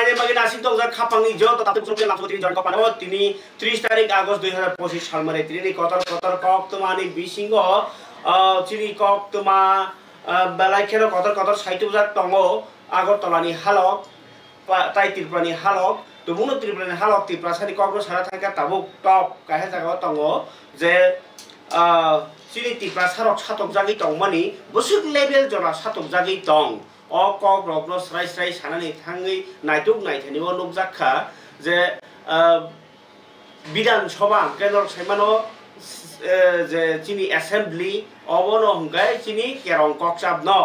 tolani bagi nasib dong zat khapangni jo to tapte kusum langsung tini join ko pano tini 30 tarik Agust 2025 সাল মানে tini kotor kok tumani bisingo chini kok tuma belai khero kotor saitu zat tongo agor tolani halok tai tirprani halok tumuno tirprani halok tiprasani kokro sara thaka tabuk top kahe jaga tongo je chini tiprasarok satok jagi tongmani busuk level jora satok jagi tong o kok rokno srai sanani thangi naituk naithani o nukjakha je bidan sabha kenor saimano je chini assembly obono hungkai chini kerong kokchap no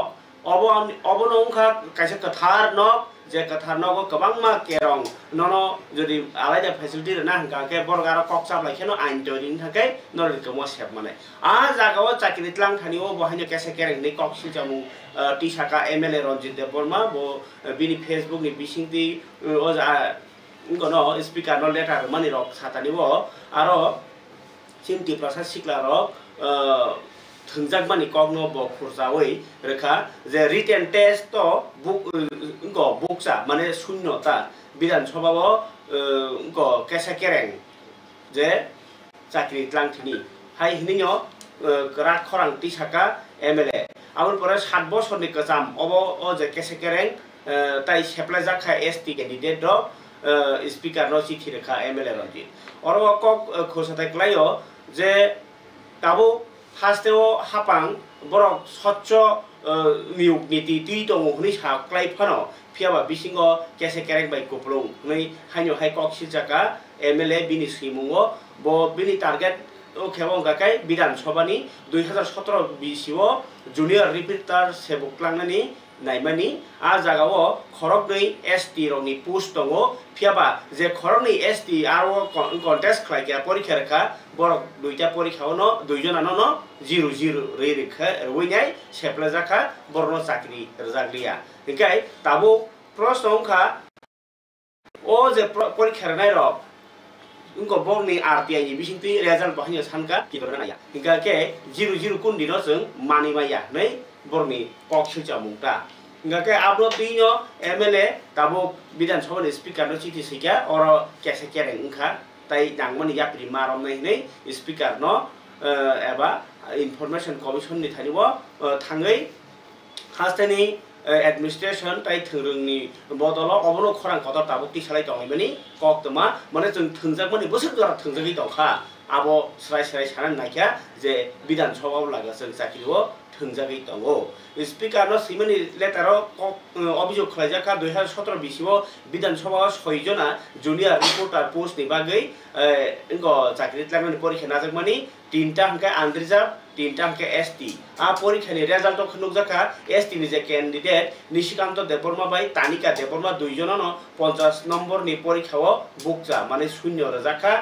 obono hungkha kaisa kathar no je kathar no kabangma kerong nono jodi alaida facility na hungka ke borgaro kokchap lakheno ain torin thakai nori komo sep mane a jagao chakri tlang thani o bohaino kese kereng ni koksil jamu tisaka MLA Ranjit Deborma bo bini Facebook ni bisingti o ja ngono speaker no letter mani rok satani bo aro chimti prasa sikla rok thungjak mani kogno bo khurjawi rekha je written test to book ngo buksa mane shunyota bidan sabha bo ngo kese kereng je chakri tlang thini hai hinino rat khorang tisaka MLA amon pore 7 বছরনি কাজাম of ও যে কেসে কেরেং তাই সেপ্লাই জাখা ST candidate দ speaker ন চিঠি রেখা MLA Ranjit or cock খোসাতে ক্লাইও যে তাবো ফার্স্টেও হাপাং বরক স্বচ্ছ নিয়োগ নীতি তুই দङ হনি সা ক্লাই ফানো ফিয়াবা বিসিঙ্গ কেসে কেরেং বাই কুপ্লং नै হাইনো হাই কক সিজাকা MLA বিনি সিমুঙ্গো ব বিনি টার্গেট ও খেবং গাকাই বিধানসভানি 2017-20 ও জুনিয়র রিপিটার সেবুকলাংনানি নাইমানি আ জাগাও খরগनै ST রংনি পোস্ট দङ ফিয়াবা যে খরগनै ST আর কন্টেস্ট খাইয়া পরীক্ষা রেখা বড় দুইটা পরীক্ষাও ন দুইজনানো ন 0-0 রে রেখা রইনাই সেপ্লা জাখা বড় চাকরি জাগলিয়া হিকাই তাবো প্রশ্ন অংখা ও যে পরীক্ষা নাই রক उनको बंगनि RTI नि बिसिंति रेजाल्ट बाहायनो सानका किदरना नाया हिंगा के 0-0 कुन्दिनो जों मानिमाया नै बरनि कक्सिलजा मुंता हिंगा के आब्रो तिनो MLA ताबो विधानसभानि स्पिकार न चिठि सैका और केसे केरें उखा ताइ नांगमनि याप्रि मारम नै नै स्पिकार न एबा इनफरमेशन कमिशन नि थानिबो थाङै हास्तानि एडमिनिस्ट्रेशन ताइ थोरोंनि बदल अबनो खरां खदर ताबो तिसालाय दङैमानि कक्तमा माने जों थोंजागमानि बोसोर जरा थोंजागै दंखा आबो स्राय सानान नाखिया जे विधानसभायाव लागा जों चाकरिबो थोंजागै दङ स्पिकार न सिमनि लेटाराव अभियोग खालायजाखा 2017-20 आव विधानसभायाव 6 जना जूनियर रिपोर्टार पोस्ट नि बागै इंगो चाकरि लागानि परीक्षा नाजागमानि 3टा हंका आनरिजार्भ 3टा हंका ST आ परीक्षानि रेजाल्ट खनुकजाखा ST नि जे कैंडिडेट निशिकान्त देबबर्मा बाय तानिका देबबर्मा 2 जनानो 50 नम्बर नि परीक्षाव बुकजा माने शून्य रजाखा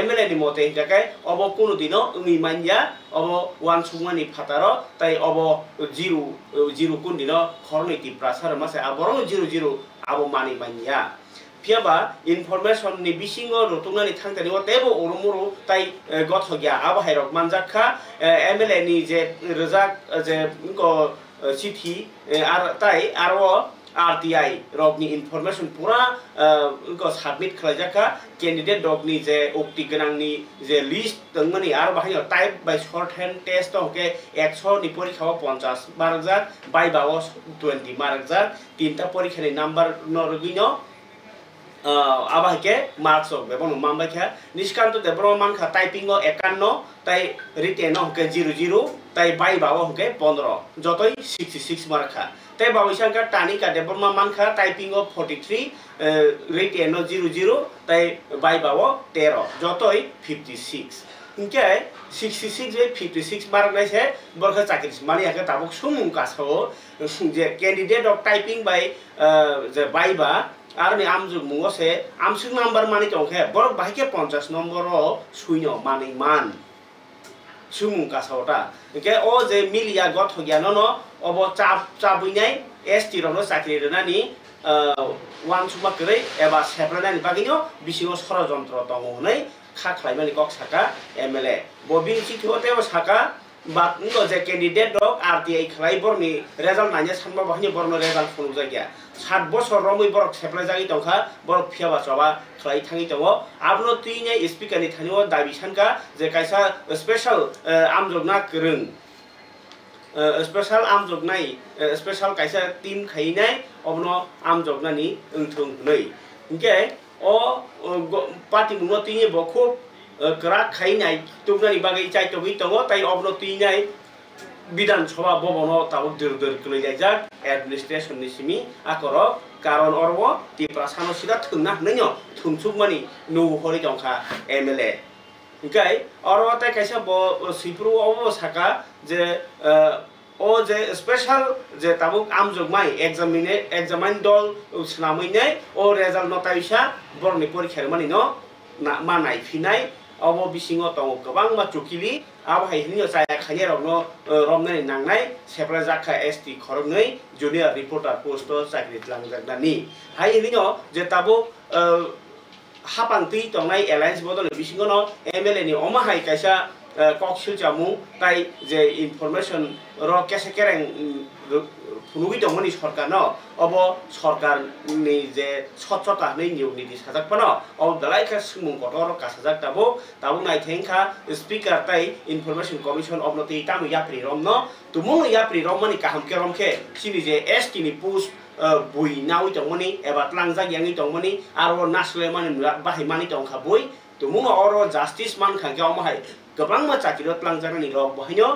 MLA नि मते हिंकाय अब कोनो दिनो उनि मान्या अब वान सुमानि फातार ताइ अब 0 कुन दिनो खरनै ति प्रासार मासे आबरनो 0-0 अब मानि मान्या फियाबा इनफरमेशन नि बिसिंगो रतुंगानि थांतानि अतेबो ओरमुरु ताइ गथगिया आबो हायरक मानजाखा MLA नि जे रजाक जे को चिठी आर ताइ आरो RTI रगनि इनफरमेशन पुरा को सबमिट खालायजाखा कैंडिडेट रगनि जे उक्ति गोनांनि जे लिस्ट दंमनि आरो बाहाय टाइप बाय शॉर्ट हैंड टेस्ट ओके 100 नि परीक्षाव 50 मार्कजार बायबाव 20 मार्कजार तीनटा परीक्षानि नम्बर नरगिनो आबाके मार्क्स बेबन मामबाखा निष्कान्त देबरमा मानखा टाइपिंग 51 ताइ रिटेन होके 0-0 ताइ बायबाव होके 15 जतै 66 मार्कखा ताइ बावैसांका टानिका देबरमा मानखा टाइपिंग 43 रिटेन 0-0 ताइ बायबाव 13 जतै 56 इनके 66 बाय 56 मार्क नायसे बरखा चाकरि माने आके ताबुक सुमुं कासो जे कैंडिडेट ऑफ टाइपिंग बाय जे बायबा आरो नि आमजु मुंगसे आमसु नम्बर मानि तंखे बर बाहायके 50 नम्बर सुइनो मानि मान सुमुं कासावटा के ओ जे मिलिया गथ ज्ञान न अब चाबुइनाय ST रनो चाकरि रनानि वान सुमा करे एबा सेप्रानानि बागिनो बिसिङो षড়যন্ত্র दङ नै खाख्लायमानि कक साका MLA बबिन चिठिओते साका bat ngo je candidate rok RTI khlai borni result naine sanba bahni borno result phunu jagya 7 বছর রমই borok seplai jagi tongkha borok phiaba choba khlai thangi tongo abno tuine speaker ni thanio dabi sanka je kaisa special amjogna krung special amjognai special kaisa team khainai obno amjognani engthung nei ingke o party muno tuine bo khub krak khainai tubnani bagai chai togi tongo tai obno tuinai বিধান সভা ভবন তাও দূর কলে যাক administration ni simi akoro karon orbo ti prasano sida thungna nyo thungsuk mani nu hori tongkha MLA ingkai orbo tai kaisa bo sipru obo saka je o je special je tabuk amjogmai examine dol snamai nei o result notaisa borni porikha mani no na manai finai obo bisingo tongo gobang ma chukili abo haihini saya khanya rokno romnani nangnai sepra jakha ST khorngai junior reporter post chakri langjaknani haihini no je tabo hapangti tongnai alliance bodol bisingo no MLA ni oma hai kaisa koksil jamu tai je information ro kese kereng phulugi dongmani sarkar no obo sarkar ni je sotchota nei niu niti sajak pano obo dalai kha sumung kotor kasajak tabo nai thengkha speaker tai information commission of noti tamu yapri romno tumung yapri romani kaham ke romkhe sini je ST ni post bui nawi tongmani eba tlangjak yangi tongmani aro nasle mani bahai mani tongkha bui tumung oro justice man khangke omahai gobang ma chakiro tlangjak ni rok bahaino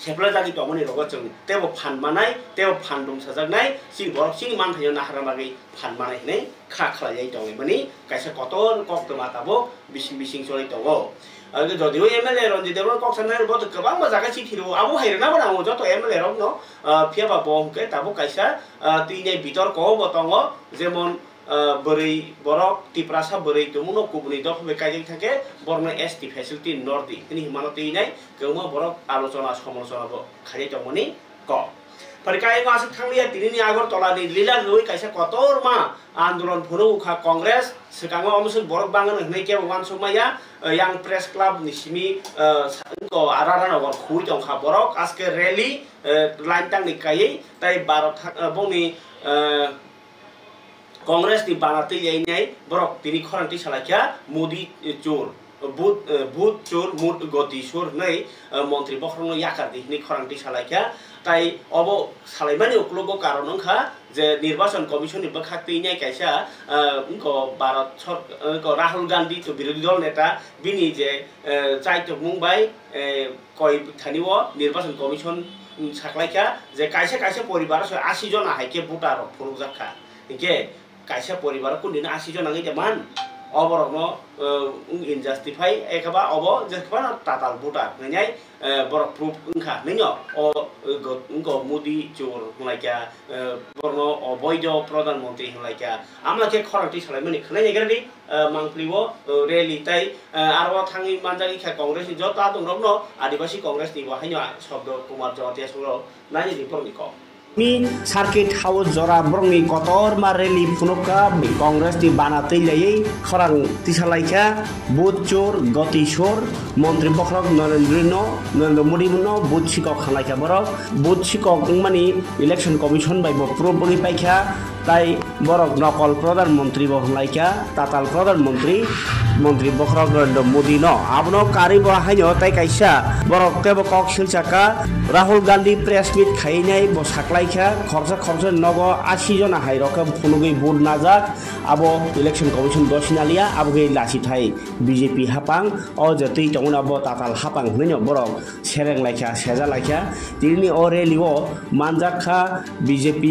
sepla jagi tongmani rogo chung tebo phan manai tebo phan dum sajaknai sing borok sing man thayo nahara bagi phan manai nei kha khlai tongai bani kaisa kotor kok toma tabo bising choli tongo age jodio MLA ronji debor kok sanai bot gobang ma jaga chi thiru abo hairna bana mo joto MLA rok no phiaba bong ke tabo kaisa tuinai bitor ko botongo jemon beri borok tiprasa beri tumuno kubuni dok bekajing thake borno ST facility nordi ini himanoti nai keuma borok alochona samalochona bo khari tomoni ko parikai ma asuk thanglia tinini agor tolani lila loi kaisa kotor ma andolon phuru kha congress sekango omsuk borok bangan nei ke wan sumaya yang press club ni simi ko arara nogor khui tong kha borok aske rally line tang ni kai tai barok boni Congress di banati yainai borok tini khoranti salakya modi chor bud chor mud goti chor nei মন্ত্রী বখরনো yakar di ni khoranti salakya tai obo salaimani uklogo karon kha je নির্বাচন commission ni bakhakti nyai kaisa ko bharat ko Rahul Gandhi to বিরোধী দল নেতা bini je chaito mumbai koi thaniwo নির্বাচন commission saklaikya je kaisa poribar 80 জন haike voter phuruk jakha inge kaisa poribar kundina 80 jon angai teman oborokno injustify ekaba obo jekban tatal voter ngai borok proof ungkha nino o modi chor holaikya borno oboido pradhan mantri holaikya amlake khorati salaimani khnai gerdi mangpliwo rally tai arwa thangi manjagi kha congress ni jota dongrokno adibasi congress ni bahaino shobdo kumar jawatiya suro nani report ni ko mi circuit house jora brongni kotor ma rally punoka congress di banate lei khorang tisalaikha butchor gotishor মন্ত্রী বখরক Narendra Modi মুনো booth শিকক খালাইখা বরক booth শিকক মানে election commission বাইব পুরোপুরি পাইখা তাই বরক নকল প্রধানমন্ত্রী বহলাইখা তাতাল প্রধানমন্ত্রী মন্ত্রী বখরক নরেন্দ্র মোদী ন আবনো কারি বহাইনো তাই কাইসা বরক তেব কক শিলচাকা রাহুল গান্ধী প্রেস মিট খাইনাই ব সাকলাইখা খরচা নগ 80 জন হাই রকম ফুনুগই ভোট নাজাক আবো ইলেকশন কমিশন দশিনালিয়া আবগই লাসি থাই বিজেপি হাপাং অ জতই tongna bo tatal hapang hino borok sereng laikha seja laikha tini o rally-o manjakha BJP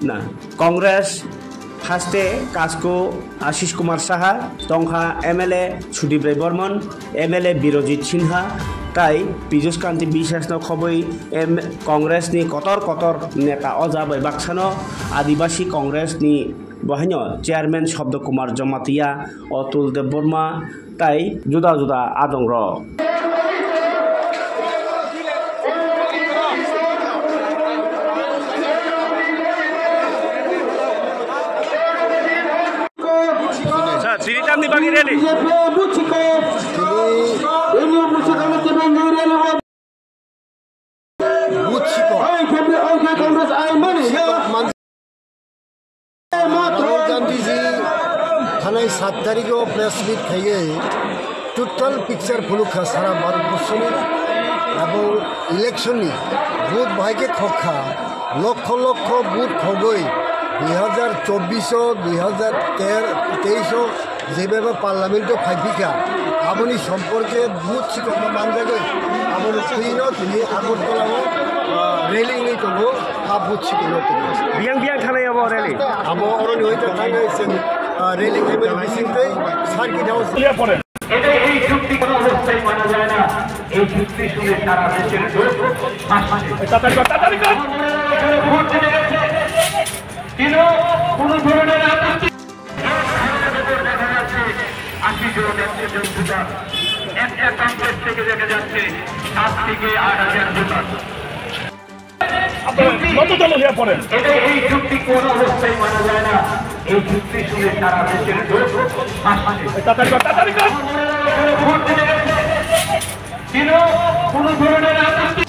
na Congress haste kasko Ashish Kumar Saha tongkha MLA Sudip Ray Burman MLA Birojit Sinha tai Piyush Kanti Bishas no khoboi Congress ni kotor neta oja bai baksano Adibasi Congress ni bahaino chairman Shobdo Kumar Jamatia Atul Dev Burma tai juda adong ro sa siritam ni bagi rally Rahul Gandhi ji थानाय 7 तारिखआव press मिट खाइए total picture फुलुखा सारा भारतबर्षनि এবং ইলেকশননি booth ভাইকে খখা lakh lakh booth খগৈ 2024 2023 যেভাবে পার্লামেন্টে ফাইফিকা আপনি সম্পর্কে বুথ শিক্ষক মানজাগৈ আপনি ট্রেনত তিনি আগরতলাও রেলিং এই তব হা বুথ শিক্ষক বিয়াং বিয়াং থানায় আবো রেলি আবো অরনি হইতে থানায় রেলিং হেবেল বিসিংতে সার্কিট হাউস পড়ে এটা এই চুক্তি কোনো অবস্থায় মানা যায় না। এই চুক্তি শুনে সারা দেশের লোক তাড়াতাড়ি কর ভোট দিতে গেছে কিন্তু কোনো ধরনের আপত্তি দেখা যাচ্ছে 80 জন 100 জন ভোটার একটা কংগ্রেস থেকে দেখা যাচ্ছে 7 থেকে 8,000 ভোটার। এটা এই চুক্তি কোনো অবস্থায় মানা যায় না। এই চুক্তি শুনে সারা দেশের লোক তাড়াতাড়ি কর ভোট দিতে গেছে কিন্তু কোনো ধরনের আপত্তি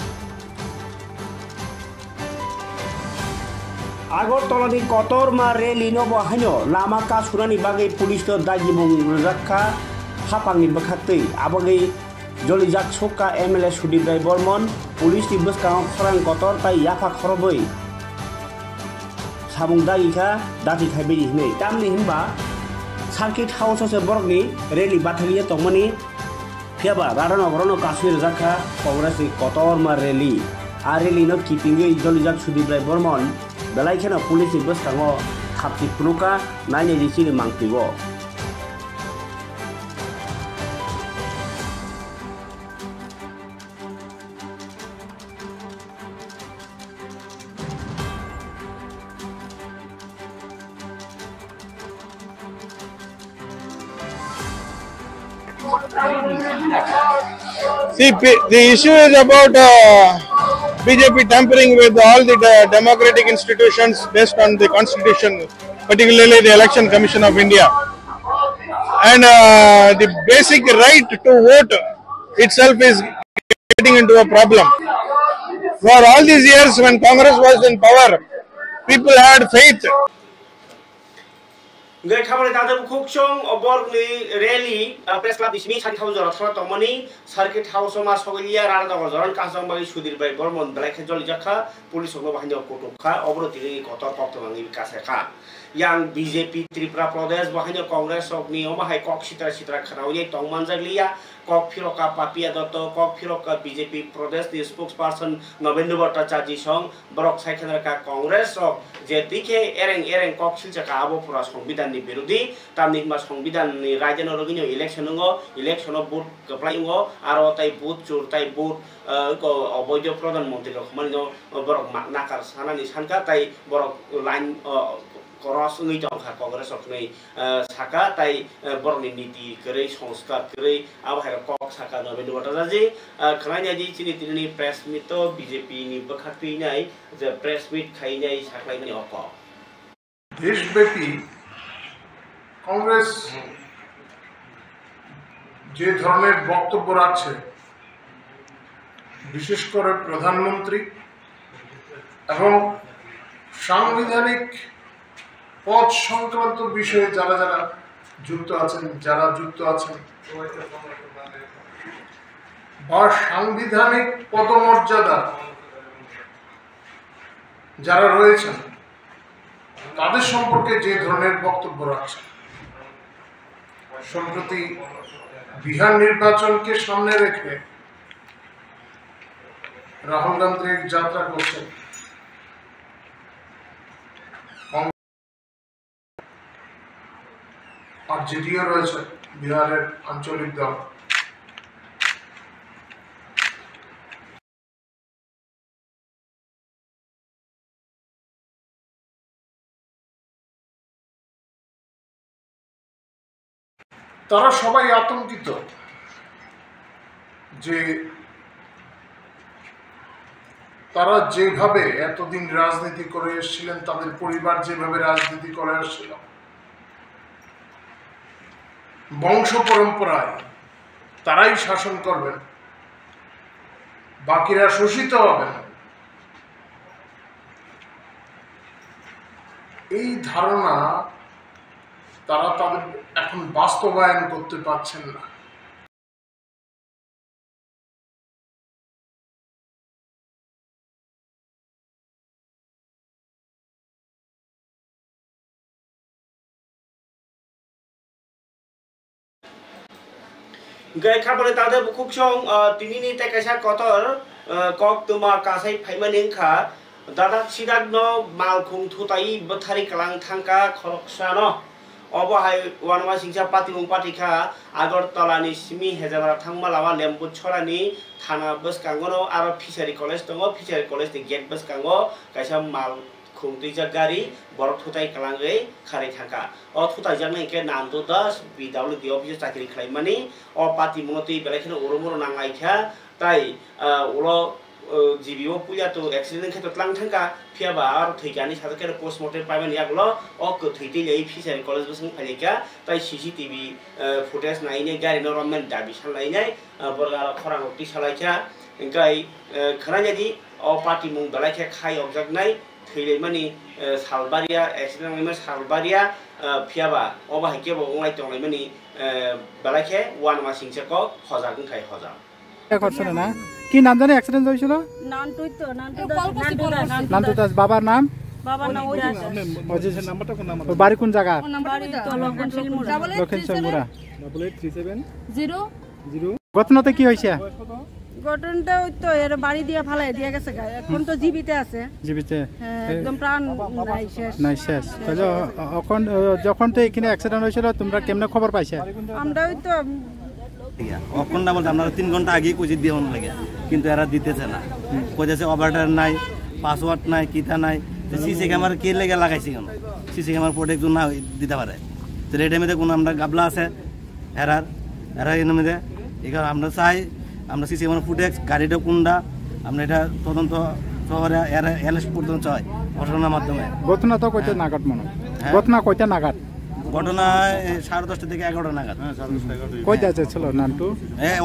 আগরতলাनि कतरमा रेली न बहायनो लामा कासुरानि बागै पुलिस तो दागि बुं रखा हापांनि बखातै आबागै जलिजाक सका एमएलए सुदीप्राय बर्मन पुलिस नि बसकांग खरां कतर ताइ याफा खरबै साबुं दागिखा दाति खाइबै हिनै तामनि हिनबा सार्किट हाउस से बरकनि रेली बाथालिया तंगमनि फियाबा राडान अग्रन कासुर जाखा कांग्रेस नि कतरमा रेली आ रेली न किपिंगै जलिजाक सुदीप्राय बर्मन बेलायखेना पुलिस नि बसकांग खापति फुनुका नायनि रिसिनि मांगतिबो See, the issue is about BJP tampering with all the democratic institutions based on the constitution, particularly the Election Commission of India. And the basic right to vote itself is getting into a problem. For all these years when Congress was in power, people had faith. gai khamani dadam khukchong oborgni rally press club ismi sarkit house jora thora tomani circuit house ma sogilia rada dog joran kasang bagi sudir bai bormon belai joli jakha police ogno bahino kotukha obrotiri kotor koktomangi bikase yang BJP Tripura Pradesh bahino Congress ogni omahai kok sitra khanawi tongmanjaglia kok phiroka papia dotto kok phiroka BJP Pradesh ni spokesperson Nobendra Bhattacharya song borok saikhanra ka Congress ok je dike ereng kok silchaka abo pura সংবিধান ni birodi tamni ma সংবিধান ni rajan rogino election ngo election vote apply ngo aro tai vote chur tai vote ko obojo pradhan mantri rok manino borok nakar sanani sanka tai borok line cross ngi tongkha Congress ok nei saka tai borok ni niti korei সংস্কার korei abo ha kok saka Nobendra Bhattacharya khanai ji chini tini press meet to BJP ni bakhati nai je press meet khainai saklai ni ok দেশব্যাপী কংগ্রেস যে ধরনের বক্তব্য রাখছে বিশেষ করে প্রধানমন্ত্রী এবং সাংবিধানিক পদ সংক্রান্ত বিষয়ে যারা যুক্ত আছেন বা সাংবিধানিক পদমর্যাদা যারা রয়েছেন তাদের সম্পর্কে যে ধরনের বক্তব্য রাখছে সম্প্রতি বিহার নির্বাচনকে সামনে রেখে রাহুল গান্ধী যাত্রা করছেন আর জেডিও রয়েছে বিহারের আঞ্চলিক দল তারা সবাই আতঙ্কিত যে তারা যেভাবে এতদিন রাজনীতি করে এসেছিলেন তাদের পরিবার যেভাবে রাজনীতি করে আসছিল বংশ পরম্পরায় তারাই শাসন করবেন বাকিরা শোষিত হবেন এই ধারণা তারা তাদের এখন বাস্তবায়ন করতে পারছেন না। gai khabare tade khuk song tinini te kaisa kotor kok tuma kasai phaimaning kha dada sidak no mal khung thutai bathari kalang thangka khoroksa no obahai wanwa singsa patimung patika Agartala ni simi hejabara thangmalawa lembut chorani thana boskangono aro fishery college tongo fishery college ni gate boskango kaisa mal khungtija gari borok thutai kalangai khari thaka o thutai jangnai ke nanto das PWD office chakri khlaimani o patimoti belekhene urumuro nangai kha tai ulo GBO puya to accident kheto tlang thangka phiaba ar thigani sadake postmortem paiban yaklo o ko thiti lei fishery college bosung phalika tai CCTV footage naine gari no romen dabi sanlainai borgar khorang okti salaikha enkai khanajadi o patimung belaikhe khai objagnai theilemani salbaria accident ngai salbaria phiaba obahai kebo onglai tonglaimani belaikhe wanma singchako hojagung khai hoja করছিল না কি নাম জানে accident হয়েছিল নান্টু দাস বাবার নাম নাম্বারটা কোন নাম্বার বাড়ি কোন জায়গা লক্ষেশ্বর মুড়া 8837 ঘটনাতে কি হয়েছে ঘটনাটা ওই তো এর বাড়ি দিয়ে ফালাই দিয়ে গেছে এখন তো জীবিত আছে একদম প্রাণ নাই শেষ যখন তো এখানে অ্যাক্সিডেন্ট হয়েছিল তোমরা কেমনে খবর পাইছে আমরা ওই তো অখন্ডা বলতে আমরা 3 ঘন্টা আগে কইছি দিও না লাগে কিন্তু এরা দিতেছে না কইতেছে অপারেটর নাই পাসওয়ার্ড নাই কিটা নাই সিসি ক্যামেরা কে লাগা লাগাইছি কেন সিসি ক্যামেরা প্রোটেক্ট না দিতে পারে তো এই টাইমে কোন আমরা গাবলা আছে এরা এর মধ্যে এখানে আমরা চাই আমরা সিসি ক্যামেরা ফুটেজ গাড়িটা কোনটা আমরা এটা তদন্ত শহরে এলএস পর্যন্ত চাই ঘটনার মাধ্যমে ঘটনা তো কইতে নাগাদ মনে ঘটনা কইতে নাগাদ ঘটনা 10:30 থেকে 11টা নাগাদ কই যাইতেছিল নান্টু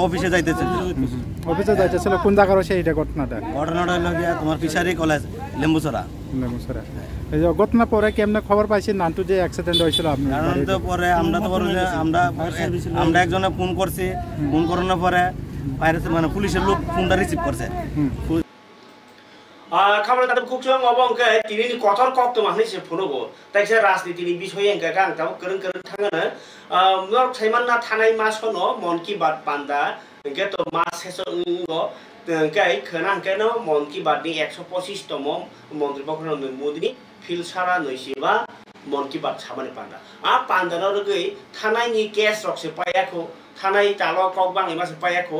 অফিসে যাইতেছিল কোন জায়গার সেইটা ঘটনাটা হলো গিয়া তোমার ফিশারি কলেজ লেম্বুছড়া এই যে ঘটনা পরে কেমনে খবর পাইছেন নান্টু যে অ্যাক্সিডেন্ট হয়েছিল আপনি কারণ তো পরে আমরা তো আমরা একজনে ফোন করছি ফোন করানোর পরে বাইরে মানে পুলিশের লোক ফোনটা রিসিভ করছে খাবার তাদের খুব সঙ্গে অবংকে তিনি কথর কক্ত মাহনি সে ফোনগো তাই সে রাজনীতিনি বিষয়ে এঙ্কা গাং তাও করং করং থাঙানো নর সাইমাননা থানাই মা সনো মন কি বাত পান্ডা এঙ্কে তো মা শেষ গাই খনা কেন মন কি বাতনি 125 তম মন্ত্রী পক্ষন মোদিনি ফিল সারা নইসিবা মন কি বাত সামানে পান্ডা পান্ডানো রগৈ থানাইনি কেস রকসে পায়াखौ থানাই তালো কক বাংলাই মাসে পায়াखौ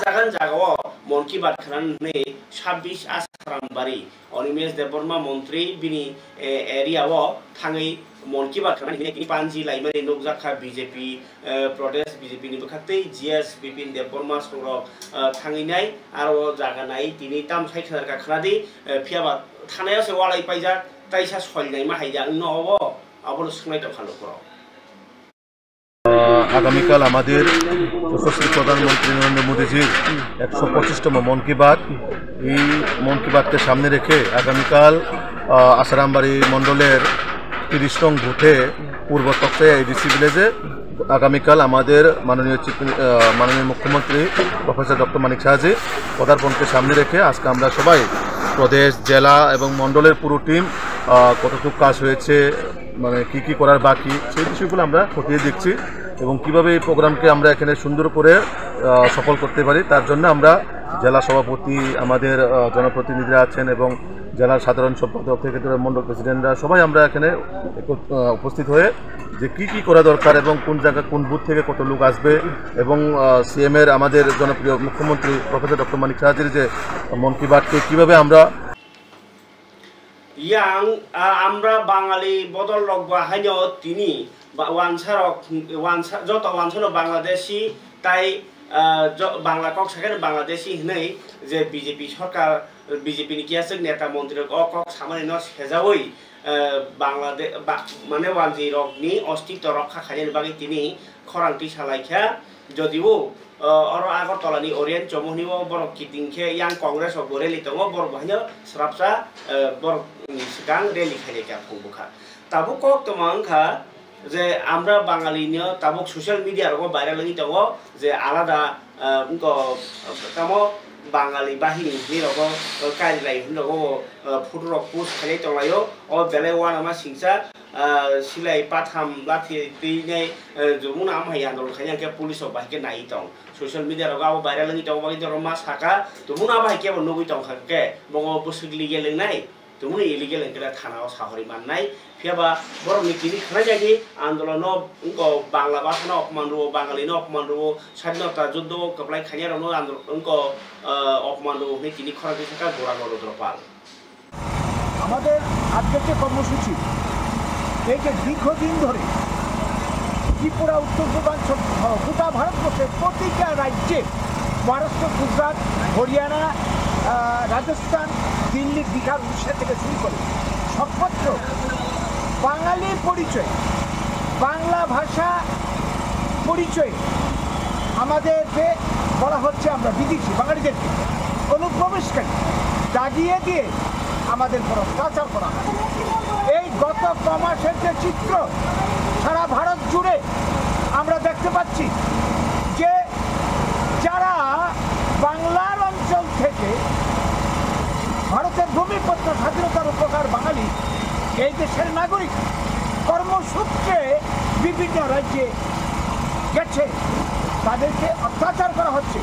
জাগান জাগাও মন কি বাত খানাनै 26 आसारामबारि अनिमेश देबबर्मा मन्त्री बिनि एरियाव थाङै मन की बात खानानै पानजि लाइमानि नगजाखा बीजेपी प्रदेश बीजेपी नि बखातै जीएस बिपिन देबबर्मा सरक थाङैनाय आरो जागानाय दिनै ताम साइखारका खानादि फियाबा थानायाव से वालाय पाइजा ताइसा सलिनाय माहायजा नव आबो सुनाय द खालो करो আগামীকাল আমাদের যশস্বী প্রধানমন্ত্রী নরেন্দ্র মোদীজির 125তম মন কি বাত এই মন কি বাতকে সামনে রেখে আগামীকাল আসারামবাড়ি মণ্ডলের 30 নং বুথে পূর্ব তক্তায় এডিসি ভিলেজে আগামীকাল আমাদের মাননীয় মুখ্যমন্ত্রী প্রফেসর ডক্টর মানিক সাহাজি পদার্পণকে সামনে রেখে আজকে আমরা সবাই প্রদেশ জেলা এবং মণ্ডলের পুরো টিম কতটুকু কাজ হয়েছে মানে কি করার বাকি সেই বিষয়গুলো আমরা খতিয়ে দেখছি এবং কিভাবে এই প্রোগ্রামকে আমরা এখানে সুন্দর করে সফল করতে পারি তার জন্য আমরা জেলা সভাপতি আমাদের জনপ্রতিনিধিরা আছেন এবং জেলার সাধারণ সম্পাদক থেকে মণ্ডল প্রেসিডেন্টরা সবাই আমরা এখানে উপস্থিত হয়ে যে কি করা দরকার এবং কোন জায়গা কোন বুথ থেকে কত লোক আসবে এবং সিএম এর আমাদের জনপ্রিয় মুখ্যমন্ত্রী প্রফেসর ডক্টর মানিক সাহাজির যে মন কি বাতকে কীভাবে আমরা আমরা বাঙালি বদল লগবা হাইন তিনি যত ওয়ানসার বাংলাদেশি তাই বাংলা কক সাকেন বাংলাদেশি হनै যে বিজেপি সরকার বিজেপি नि कियासक नेता मन्त्री কক सामान्य न सेजावै बांग्लादेश माने वानजि रकनि अस्तित्व रक्षा खालामनो बागै तिनि खरांथि सालायखा যদিও और आगरतलानि ओरिएन्ट चमोहनिबो बर किटिंखे यां कांग्रेस अब रेली दङ बर बहायनो स्राबसा बर सिगां रेली खायलेका फुंबुखा ताबो कक तमांखा जे आमरा बाङालिनो ताबो सोशल मिडिया रगो भाइराल लगी दङ जे आलादा उनको तामो बाङालि बाहिनी निरगो कारिलाई हुनगो फुटुर पोस्ट खाले तलायो ओ बेले वानामा सिंसा सिलाइ पाथाम लाथि तिने जमुना आमहाय आन्दोलन खायनके पुलिस बाहिके नाइ दं सोशल मिडिया रगो आबो भाइराल लगी दङ बागि दर मा साका जमुना बाहिके नगै दं खाके बंगो बुसुगलि गेलेनाय जमुना इलिगेल एंकला थानाव साहरि माननाय फेबा बरनि किनि खानाय जायि आन्दोलन उनको बांला भाषा अपमान रु बाङालि अपमान रु स्वाधीनता युद्ध कपलाय खानिया रनो आन्दोलन उनको अपमान रु ने किनि खराके থাকা গোড়া গড় দ্রপাল আমাদের আজকের যে কর্মসূচি এই যে দীর্ঘদিন ধরে ত্রিপুরা উত্তর পূর্বাঞ্চল গোটা ভারতবর্ষের প্রতিটা রাজ্যে মহারাষ্ট্র গুজরাট হরিয়ানা রাজস্থান দিল্লি বিহার উড়িষ্যা থেকে শুরু করে সর্বত্র বাঙালি পরিচয় বাংলা ভাষা পরিচয় আমাদেরকে বলা হচ্ছে আমরা বিদেশি বাঙালিদেরকে অনুপ্রবেশকারী দাগিয়ে দিয়ে আমাদের উপর অত্যাচার করা হয় এই গত কমাসের যে চিত্র সারা ভারত জুড়ে আমরা দেখতে পাচ্ছি যে যারা বাংলার অঞ্চল থেকে ভারতের ভূমিপত্র স্বাধীনতার উপকার বাঙালি এই দেশের নাগরিক কর্মসূত্রে বিভিন্ন রাজ্যে গেছে তাদেরকে অত্যাচার করা হচ্ছে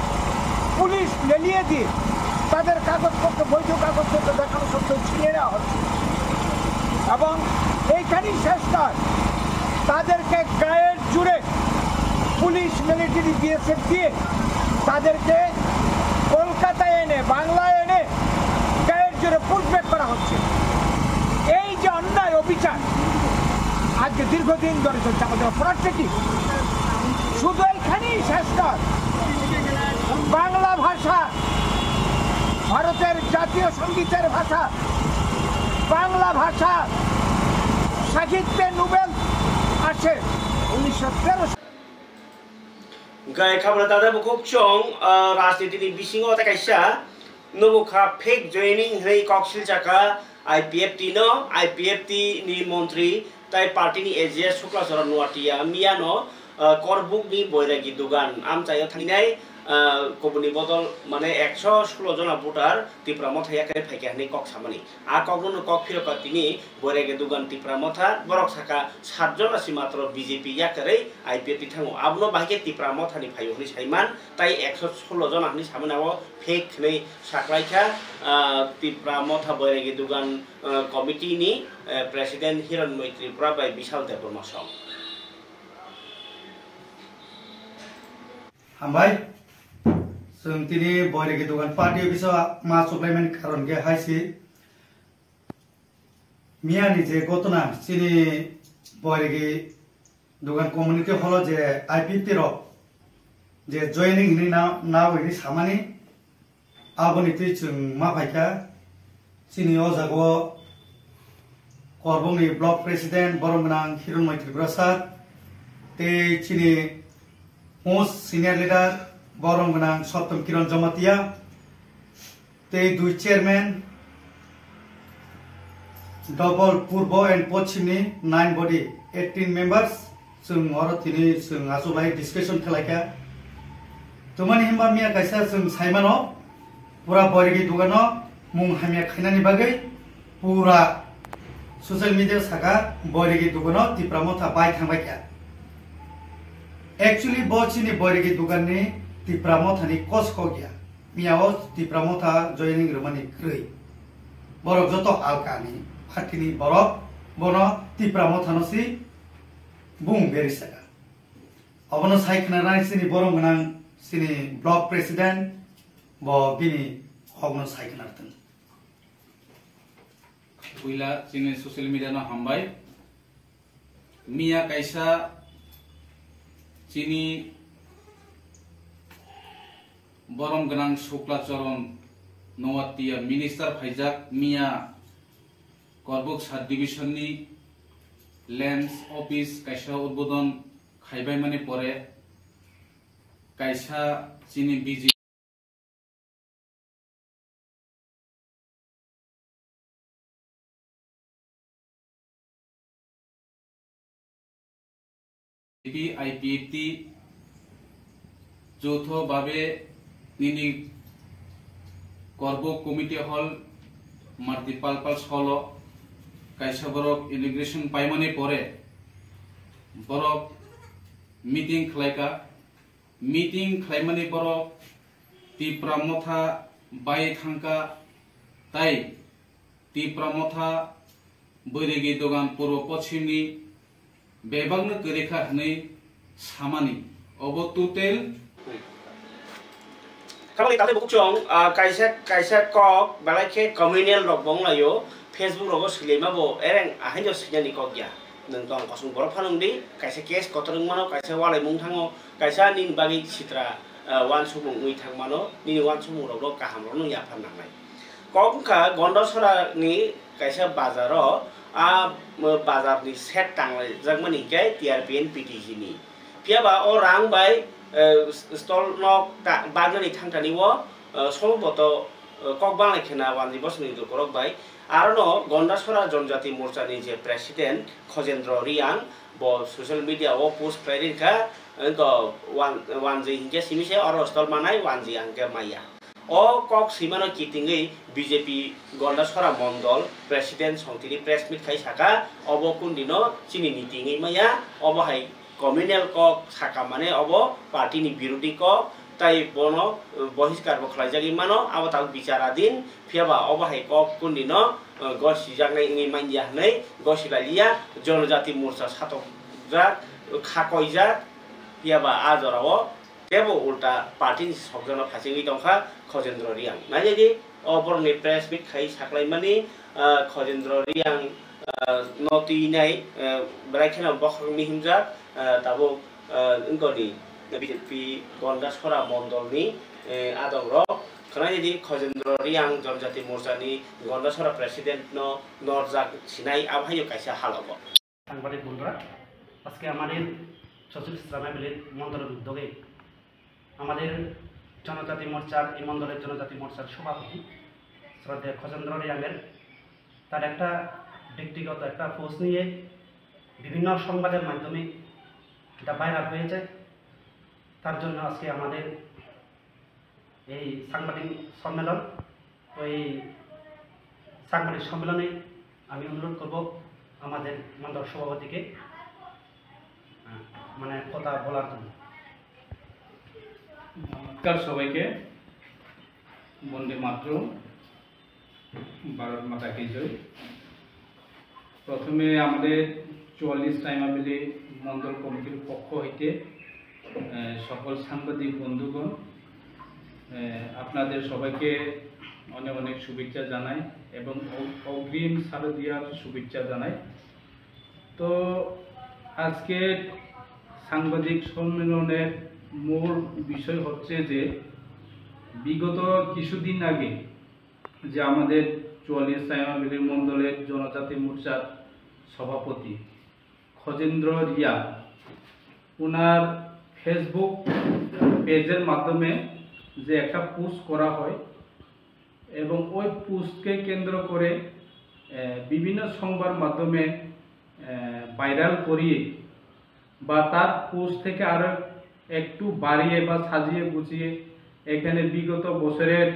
পুলিশ লেলিয়ে দিয়ে তাদের কাগজপত্র বৈধ কাগজপত্র দেখানো সত্ত্বেও ছিনিয়ে নেওয়া হচ্ছে এবং এইখানেই শেষ নয় তাদেরকে গায়ের জুড়ে পুলিশ মিলিটারি বিএসএফ দিয়ে তাদেরকে কলকাতায় এনে বাংলায় এনে গায়ের জুড়ে পুশব্যাক করা হচ্ছে এই যে অন্যায় অবিচার আজকে দীর্ঘদিন ধরে চলছে আমাদের অপরাধটা কি শুধু এইখানেই শেষ নয় বাংলা ভাষা ভারতের জাতীয় সঙ্গীতের ভাষা বাংলা ভাষা সাহিত্যে নোবেল আসে 1913 गाय खाबला दादा बुकुक चों राजनीति बिसिङाव ताकाइसा नबुखा फेक जॉइनिंग है कक्सिल जाका आईपीएफटी नो आईपीएफटी नि मन्त्री ताइ पार्टी नि एजेस शुक्लाचरण नुवाटिया मियानो करबुक नि बैरागी दुगान आमचायाव थांनाय कबुनि बदल माने 116 जना भोटार तिप्रा मथाया करे फाइकानि कक सामानि आ कगनो कक फिरका तिनि बैरागी दुगान तिप्रा मथा बरक साका 7 जनासि मात्र बीजेपी या करे आईपीएफटी थाङो आबनो बाहिके तिप्रा मथानि फाइहनि साइमान ताइ 116 जनानि सामनाव फेक नै साख्लाइखा तिप्रा मथा बैरागी दुगान कमिटी नि प्रेसिडेंट हिरण मैत्री प्राबाय विशाल देबर्मा सं हामबाय जों दिनै बैरागी दुगान पार्टी अफिसाव मा सप्लाइमेन्ट कारण गे हाइसि मियानि जे घटना चिनि बैरागी दुगान कम्युनिटी हल जे आईपीपी रो जे जॉइनिंग नि ना वइनि सामानि आबनि ति जों मा फाइका चिनि अ जागो करबंनि ब्लक प्रेसिडेंट बरमनां हिरण मैत्री प्रसाद ते चिनि मोस्ट सीनियर लीडर बरमनां सप्तम किरण जमातिया ते दुई चेयरमैन डबल पूर्व एंड पश्चिमनि 9 बडी 18 मेंबर्स जों और तिनि जों आसुलाय डिस्कशन खालायका तुमानि हिमबा मिया कायसा जों साइमानो पूरा बैरागी दुगानो मुं हामिया खायनानि बागै पूरा सोशल मीडिया साका बैरागी दुगानो तिप्रा मथा बाय थांबायका एक्चुअली बचिनि बैरागी दुगाननि तिप्रा मथानि कस ख गया मियाव तिप्रा मथा जॉइनिंग रमानि ख्रै बरक जत आलकानि फाटिनि बरक बनो तिप्रा मथानसि बुं बेरिसागा अबनो साइखना राइसिनि बरमनां सिनि ब्लक प्रेसिडेंट ब बिनि हगनो साइखनारतन उइला चिनि सोशल मीडिया न हामबाय मिया कायसा चिनी बरम गनां शुक्लाचरण नवातिया मिनिस्टर फाइजाक मिया करबुक सात डिविजन नि लैंड ऑफिस कायसा उद्बोधन खाइबाय माने परे কাইসা চিনি বিজি আইপিএফটি যৌথভাবে নিনি কর্ব কমিটি হল মাল্টিপালপাল হল কাইসা বরক ইমিগ্রেশন পাইমানি পরে বরক meeting খাইমানি Borok Tipra Motha by thangka তাই তিপ্রা মথা बैरेगी दोगान पूर्व पश्चिमनि बेबांनो गोरेखा हनै सामानि अबो टोटेल खामानि ताते बुकचों काइसा कक बालाखे कम्युनियन रक बंगलायो फेसबुक रक सिलेमाबो एरें आहाइजो सिनानि कक गया नों दं कसुं बर फानुंदि काइसा केस कतरं मानो काइसा वालाय मुं थाङो काइसा निन बागि सित्रा वान सुमुं उइ थां मानो निनि वान सुमुं रक गाहाम रनो या फाननांनाय ककखा गन्डसरानि काइसा बाजारो बाजारनि सेट टांलाय जागमानि के टीआरपीएन पीटीसी नि फियाबा ओ रां बाय स्टल नक बागनानि थांथानि वो समबत कक बांलाय खेना वानजि बसनि दुकरक बाय आरो न गन्डासरा जनजाति मोर्चानि जे प्रेसिडेंट खजेन्द्र रियां ब सोशल मीडिया ओ पोस्ट क्लारिखा वानजि हिंगे सिमिसे अरो स्टल मानाय वानजि आंगे माया ओ कक सीमानो किटिंगै बीजेपी गन्डासरा मंडल प्रेसिडेंट संतिनि प्रेस मिट खाइ साका अब कुन्दिनो चिनि मीटिंगै माया अब हाय कम्युनियन कक साका माने अब पार्टीनि विरोधी कक ताई बनो बहिष्कार बखलाइजागि मानो अब ताक बिचाराधीन फियाबा अब हाय कक कुन्दिनो गसि जागनाय इंगै मानजिया नै गसिलालिया जनजाति मोर्चा सातक जा खाकयजा फियाबा आजराव तेबो उल्टा पार्टी सबजना फासिङै दंखा खजेन्द्र रियां नायदि अबरनि प्रेस मिट खाइ साख्लाइमानि खजेन्द्र रियां नटिनाय ब्राइखेना बखरनि हिमजा ताबो इंगनि बीजेपी गन्डासरा मंडलनि आदंर खनायदि खजेन्द्र रियां जनजाति मोर्चानि गन्डासरा प्रेसिडेंट नरजाक सिनाय आबहायो काइसा हालाबो সাংবাদিক বন্ধুরা আজকে আমাদের সচিব ইসলামাবিলের মন্ডলের উদ্যোগে আমাদের জনজাতি মোর্চার এই মন্ডলের জনজাতি মোর্চার সভাপতি শ্রদ্ধেয় খজেন্দ্র রিয়াংয়ের তার একটা ব্যক্তিগত একটা পোস্ট নিয়ে বিভিন্ন সংবাদের মাধ্যমে এটা ভাইরাল হয়েছে তার জন্য আজকে আমাদের এই সাংবাদিক সম্মেলন ওই সাংবাদিক সম্মেলনে আমি অনুরোধ করব আমাদের মন্ডল সভাপতিকে মানে কথা বলার জন্য নমস্কার সবাইকে বন্দে মাতরম ভারত মাতা কি জয় প্রথমে আমাদের 44 টাইমাবিলি মন্ডল কমিটির পক্ষ হইতে সকল সাংবাদিক বন্ধুগণ আপনাদের সবাইকে অনেক অনেক শুভেচ্ছা জানাই এবং অগ্রিম শারদীয়ার শুভেচ্ছা জানাই তো আজকে সাংবাদিক সম্মেলনের মূল বিষয় হচ্ছে যে বিগত কিছুদিন আগে যে আমাদের 44 টাইমাবিলি মন্ডলের জনজাতি মোর্চার সভাপতি খজেন্দ্র রিয়া ওনার ফেসবুক পেজের মাধ্যমে যে একটা পোস্ট করা হয় এবং ওই পোস্টকে কেন্দ্র করে বিভিন্ন সংবাদ মাধ্যমে ভাইরাল করিয়ে বা তার পোস্ট থেকে আরো একটু বাড়িয়ে বা সাজিয়ে গুছিয়ে এখানে বিগত বছরের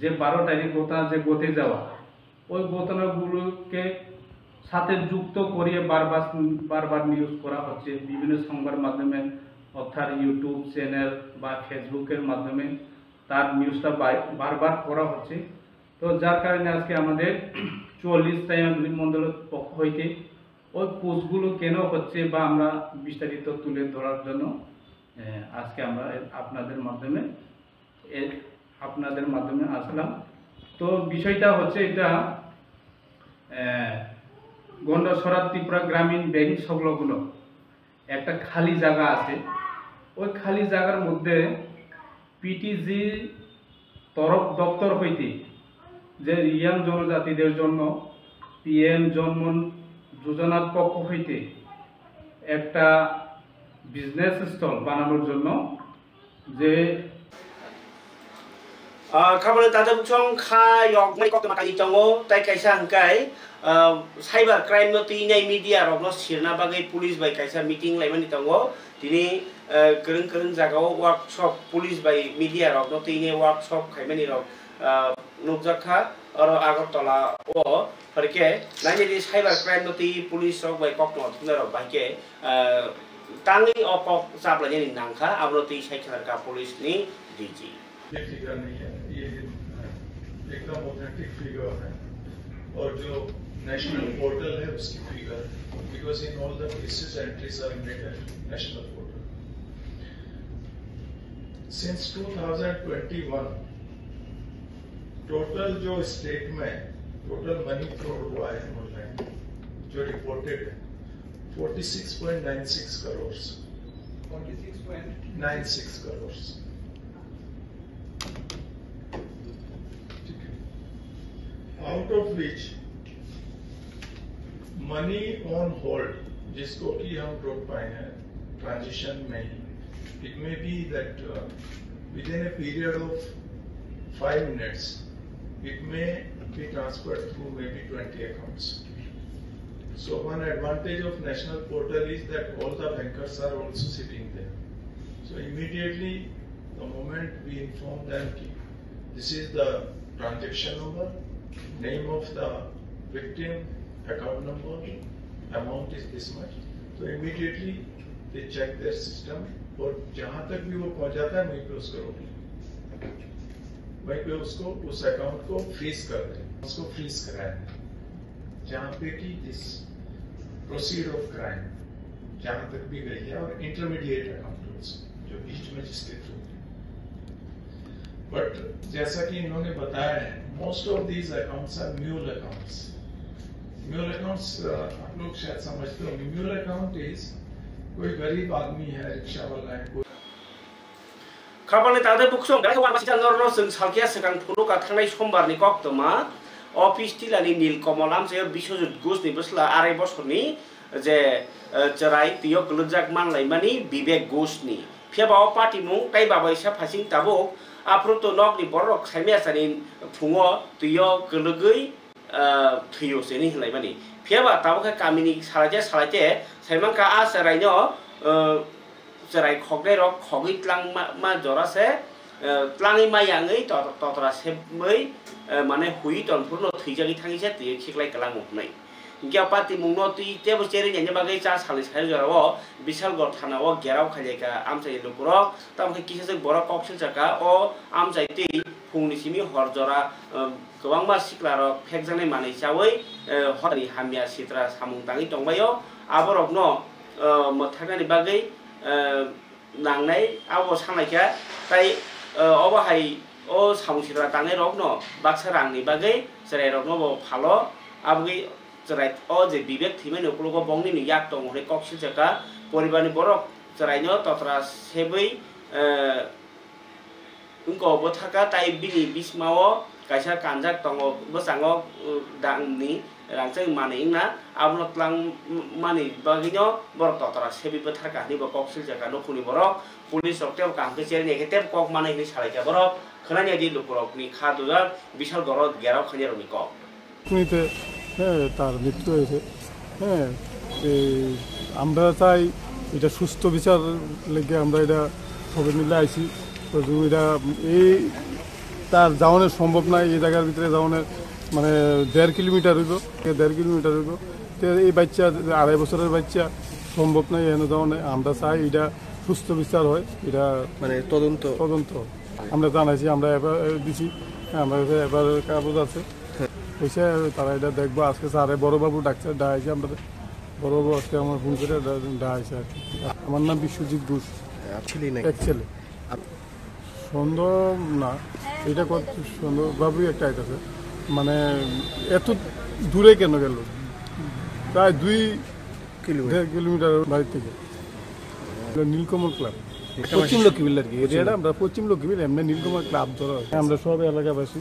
যে 12 তারিখ ঘটনা যে ঘটে যাওয়া ওই ঘটনাগুলোকে সাথে যুক্ত করিয়ে বারবার নিউজ করা হচ্ছে বিভিন্ন সংবাদ মাধ্যমে অর্থাৎ ইউটিউব চ্যানেল বা ফেসবুকের মাধ্যমে তার নিউজটা বারবার করা হচ্ছে তো যার কারণে আজকে আমাদের 44 টাইমাবিলি মন্ডলের পক্ষ হইতে ওই পোস্টগুলো কেন হচ্ছে বা আমরা বিস্তারিত তুলে ধরার জন্য আজকে আমরা আপনাদের মাধ্যমে আসলাম তো বিষয়টা হচ্ছে এটা গন্ডাসরা ত্রিপুরা গ্রামীণ ব্যাংক সংলগ্ন একটা খালি জায়গা আছে ওই খালি জায়গার মধ্যে পিটিজি তরফ দপ্তর হইতে যে রিয়াং জনজাতিদের জন্য পিএম জন্মন যোজনার পক্ষ হইতে একটা বিজনেস স্টল বানানোর জন্য যে খাবারে তাদের বুঝং খায়ক mai kok makai tongo tai kaisa hangkai cyber crime no tinai media rok no sirna bagai police bai kaisa meeting laimani tongo tini kereng jagao workshop police bai media rok no tinai workshop khaimani rok nukjakha aro agartala o parike naini cyber crime no ti police rok bai kok no thuna rok bai ke tangi okok saplani ni nangkha abro ti saikhalar ka police ni DG ये figure नहीं है, ये एकदम authentic figure है और जो national portal है उसकी figure, because in all the cases entries are made at national portal. Since 2021 total जो स्टेट में टोटल मनी फ्रॉड हुआ है ऑनलाइन जो रिपोर्टेड है 46.96 crore 46.96 crore out of which money on hold जिसको कि हम रोक पाए हैं ट्रांजिशन में ही it may be that within a period of 5 minutes it may be transferred through maybe 20 accounts. So one advantage of national portal is that all the bankers are also sitting there. So immediately the moment we inform them this is the transaction number, name of the victim, account number, amount is this much. So immediately they check their system और जहां तक भी वो पहुंच जाता है वहीं पे उसको रोक लें, वहीं पे उसको उस अकाउंट को फ्रीज कर दें, उसको फ्रीज कराएं जहां पे कि दिस प्रोसीड ऑफ क्राइम जहां तक भी गई है और इंटरमीडिएट अकाउंट जो बीच में जिसके थ्रू। बट जैसा कि इन्होंने बताया है most of these accounts are mule accounts. Mule accounts आप लोग शायद समझते होंगे, mule account is कोई गरीब आदमी है, रिक्शा वाला है कोई खाबाले तादे बुकसं गाय wan masita norno जों salkia sekang phunu ka thangnai sombar ni koktoma office tilani Nilkamal আমছে Biswajit Ghosh ni bosla arai bosorni je cherai tiyo glujak manlaimani Vivek Ghosh ni phiaba party mung tai babaisa phasing tabok Aproto nok ni borok khaimia sanin phungo tuyo gelugui thuyo seni laimani phiaba tabokha kamini salaite saimangka a saraino serai khogai rok khogui tlang ma jorase tlangi mayangai totora sebmai mane hui ton phurno thijagi thangise tuyo khiklai kalang muknai Gyapati mungno tui tebo ceri nyanyi bagai ca salis hari jarawo bisal gor thana o gerau khajaika amsai lukuro tamke kisasek borok koksil jaka o amsai tui phungni simi horjora gobangma siklaro phekjanai manai chawai hori hamia sitra samung tangi tongbayo aborokno mothagani bagai nangnai abo sangnaika tai obahai o samung sitra tangai rokno baksa rangni bagai serai rokno bo phalo abgai cerai o je bibek thimai nokulugo bongni ni yak tong hore koksil jaka poribani borok ceraino totra sebai ungko bothaka tai bini bismao kaisa kanjak tongo bosango dangni rangchai maningna abno tlang mani bagino borok totra sebi bothaka ni bo koksil jaka nokuni borok police oktew kamke cherni eketep kok manai ni salaika borok khanani di lukurok ni khaduja bishal gorod gerao khanyero ni kok নিতে তার মৃত্যু হয়েছে। হ্যাঁ, আমরা চাই এটা সুস্থ বিচার লেগে আমরা এটা সবাই মিলে আইছি। এটা এই তার যাওয়ানোর সম্ভব নয়, এই জায়গার ভিতরে যাওয়ানোর মানে 1.5 কিলোমিটার হইব, 1.5 কিলোমিটার হইব। তো এই বাচ্চা 2.5 বছরের বাচ্চা সম্ভব নয় এনে যাওয়ানো। আমরা চাই এটা সুস্থ বিচার হয়, এটা মানে তদন্ত আমরা জানাইছি, আমরা এবার দিছি, আমরা এবার কাগজ আছে হয়েছে, তারা এটা দেখবো। আজকে স্যারে বড়বাবু ডাকছে, ডাইছে আমরা বড়বাবু আজকে আমার ফোন করে ডাইছে আর কি। আমার নাম বিশ্বজিৎ ঘোষ, এক ছেলে। সন্দেহ না, এটা কত সুন্দরভাবেই একটা আছে, মানে এত দূরে কেন গেল, প্রায় 2 কিলোমিটার বাড়ি থেকে। নীলকমল ক্লাব পশ্চিম লক্ষ্মীবিল আর কি, এরিয়াটা আমরা পশ্চিম লক্ষ্মীবিল, এমনি নীলকমল ক্লাব ধরা, আমরা সব এলাকাবাসী।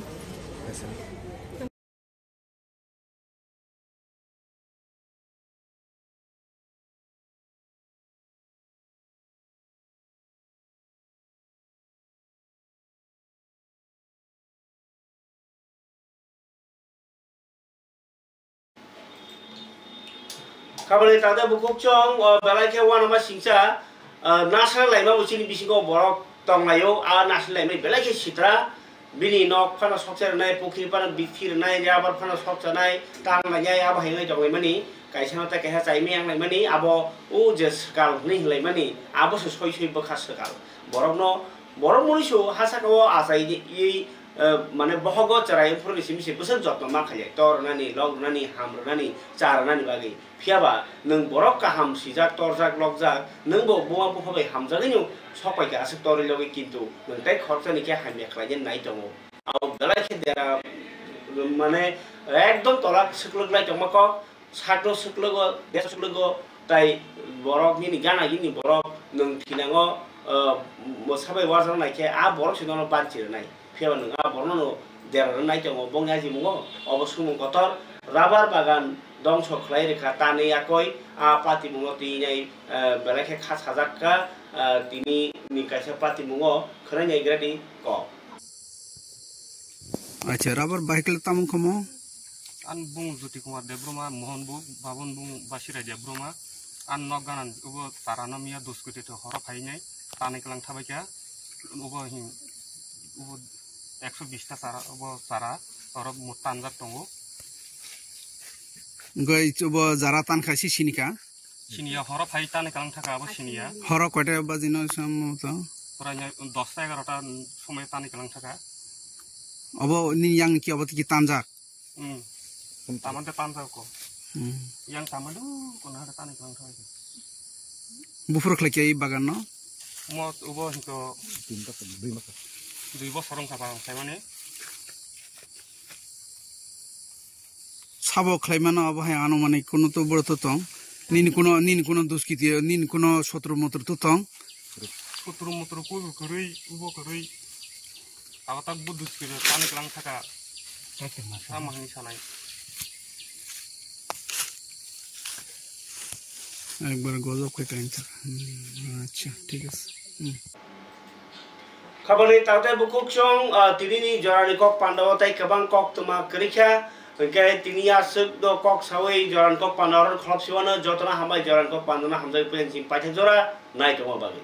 Kabali tada bukuk chong balai ke wan ama singsa national laima ucini bisingo borok tonglayo national laima balai ke sitra bini nok phana sokser nai pukri pana bithir nai jabar phana soksa nai tang nai aba hingai jongai mani kaisana ta keha chai miang lai mani abo u je skal ni lai mani abo se soi soi bakha sakal borok no borok monisu hasakao asai i মানে বহগ চারাই ফরনিসি মিসে বসন যত্ন মা খায় তরনানি লগনানি হামরনানি চারনানি বাগै ফিয়াবা नों বরক কাহাম সিজাক তরজাক লগজাক नों বো বমা বহবাই হামজাগैनो সকাইকে আসে তরে লগै কিন্তু नों তাই খরচানি কে হামিয়া খাইজেন নাই দङ আও দালাই খে দেরা মানে একদম তলাক সকলগলাই দমক সাটো সকলগ দেশ সকলগ তাই বরক নিনি গানা গিনি বরক नों থিনাঙ মোসাবাই ওয়াজান নাইকে আ বরক সিনন বানচির নাই Fiyawa nunga borno dera nai jango bongya jimungo obosumung kotor rabar bagan dong soklai reka tane yakoi pati mungo tinai belake khas hajakka tini nikaisa pati mungo khranya gradi ko acha rabar baikal tamung komo an bung Jyoti Kumar Debroma Mohan bung Babon bung Basira Debroma an noganan ubo taranamia duskuti to horo phainai tane klang thabaika ubo hin ubo 120 টা সারা ওবো সারা আর মুতানজাত দङो গই চব জারা তান খাসি সিনিকা সিনিয়া হর ফাইতানে কাং থাকা আবো সিনিয়া হর কয়টা বাজিনো সমত প্রায় 10 টা 11 টা সময় তানে কাং থাকা অবো নি yang কি অবতি কি তানজাক তামাতে তানজাক কো yang তামাদু কোনা তানে কাং থাকা বুফুর খলকে এই বাগান ন মত ওবো হিতো 2 বছর সাবা সাইমানে সাবো খাইমানো অবহাই আনুমানিক কোন তো বড় তো তং নিন কোন দুষ্কৃতি নিন কোন শত্রু মত্র তো তং শত্রু মত্র কো কই উবো কই আওতা বুদুষ্কৃতি তানে কাং থাকা সামানি সানাই একবার গজব কই কাইন থাকা আচ্ছা ঠিক আছে Kabali tawte bukuk chong tini ni jorani kok pandawa tai kabang kok tuma kerikha ke tini asuk do kok sawai joran kok pandawa khlop siwana jotona hambai joran kok pandana hamjai pen sim paithe jora nai toma bagi